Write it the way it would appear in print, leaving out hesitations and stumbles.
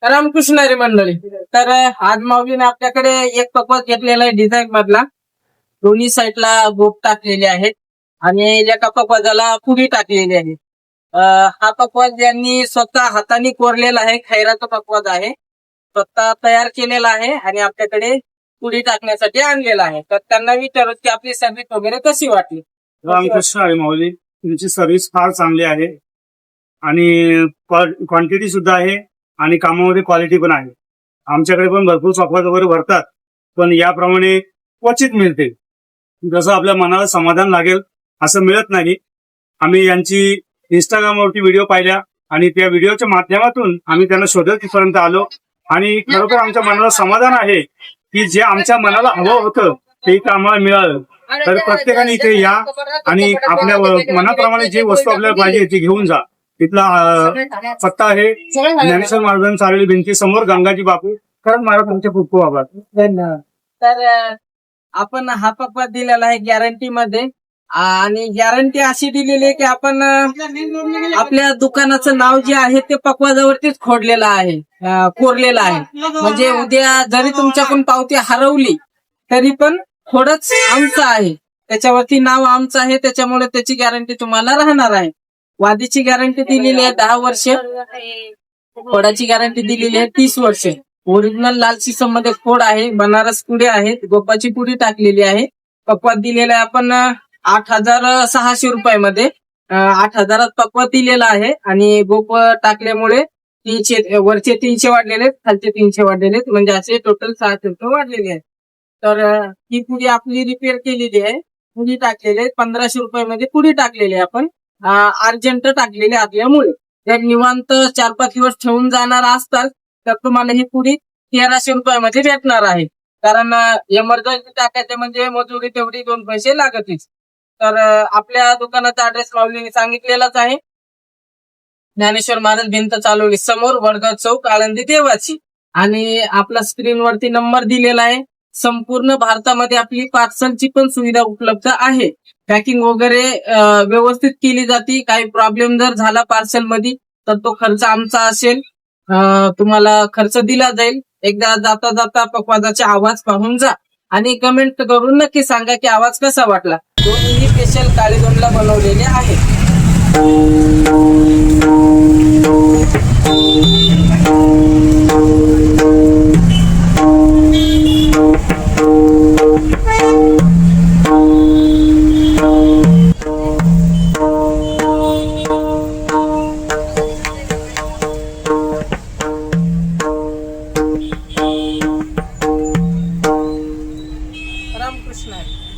रामकृष्ण हरी मंडळी. तर आज माऊलीने आपल्याकडे एक पकवास घेतलेला आहे डिझाईन मधला. दोन्ही साईडला गोप टाकलेले आहेत आणि एका पकवासाला पुडी टाकलेली आहे. हा पकवास ज्यांनी स्वतः हाताने कोरलेला आहे, खैराचा पकवास आहे, स्वतः तयार केलेला आहे आणि आपल्याकडे पुडी टाकण्यासाठी आणलेला आहे. तर त्यांना विचारत की आपली सर्व्हिस वगैरे कशी वाटली. रामकृष्ण हरी माऊली, तुमची सर्व्हिस फार चांगली आहे आणि क्वांटिटी सुद्धा आहे आणि कामामध्ये क्वालिटी पण आहे. आमच्याकडे पण भरपूर पकवास वगैरे भरतात, पण याप्रमाणे क्वचित मिळते. जसं आपल्या मनाला समाधान लागेल असं मिळत नाही. आम्ही यांची इंस्टाग्रामवरती व्हिडिओ पाहिल्या आणि त्या व्हिडिओच्या माध्यमातून आम्ही त्यांना शोधत इथपर्यंत आलो आणि खरोखर आमच्या मनाला समाधान आहे की जे आमच्या मनाला हवं होतं ते इथं आम्हाला मिळालं. तर प्रत्येकाने इथे या आणि आपल्या मनाप्रमाणे जे वस्तू आपल्याला पाहिजे ती घेऊन जा. तिथला पत्ता आहे ज्ञानेश्वर महाराजांनी चाललेली भिंती समोर, गंगाजी बापू. खरंच महाराज तुमचे खूप खूप आभार. धन्यवाद. तर आपण हा पकवास दिलेला आहे गॅरंटी मध्ये आणि गॅरंटी अशी दिलेली आहे की आपण आपल्या दुकानाचं नाव जे आहे ते पकवासावरतीच खोडलेलं आहे, कोरलेलं आहे. म्हणजे उद्या जरी तुमच्याकडून पावती हरवली तरी पण खोडच आमचं आहे, त्याच्यावरती नाव आमचं आहे, त्याच्यामुळे त्याची गॅरंटी तुम्हाला राहणार आहे. वादीची गॅरंटी दिलेली आहे 10 वर्ष, खोडाची गॅरंटी दिलेली आहे 30 वर्ष. ओरिजिनल लाल सिसम मध्ये खोड आहे, बनारस पुडी आहेत, गोपाची पुडी टाकलेली आहे. पकवास दिलेला आहे आपण 8,600 रुपयामध्ये. 8,000 पकवास दिलेला आहे आणि गोप टाकल्यामुळे 300 वरचे 300 वाढलेले आहेत, खालचे 300 वाढलेले आहेत, म्हणजे असे टोटल 600 रुपये वाढलेले आहेत. तर ही पुडी आपली रिपेअर केलेली आहे, पुडी टाकलेली आहे 1500 रुपयामध्ये पुडी टाकलेली आहे आपण. अर्जंट टाकलेली असल्यामुळे जर निवांत 4-5 दिवस ठेवून जाणार असतात तर तुम्हाला ही पुडी 1300 रुपयामध्ये भेटणार आहे. कारण इमर्जन्सी टाकायचे म्हणजे मजुरी तेवढी 2 पैसे लागतील. तर आपल्या दुकानाचा ऍड्रेस माऊलीने सांगितलेलाच आहे. ज्ञानेश्वर महाराज भिंत चालवली समोर, वडगाव चौक, आळंदी देवाची. आणि आपला स्क्रीनवरती नंबर दिलेला आहे. संपूर्ण भारतामध्ये आपली पार्सलची पण सुविधा उपलब्ध आहे. पॅकिंग वगैरे व्यवस्थित केली जाते. काही प्रॉब्लेम जर झाला पार्सल मध्ये तर तो खर्च आमचा असेल, तुम्हाला खर्च दिला जाईल. एकदा जाता जाता पकवासाचे आवाज पाहून जा आणि कमेंट करून नक्की सांगा की आवाज कसा वाटला. दोन्ही स्पेशल काळीगोंडला बनवलेले आहेत. रामकृष्ण हरी.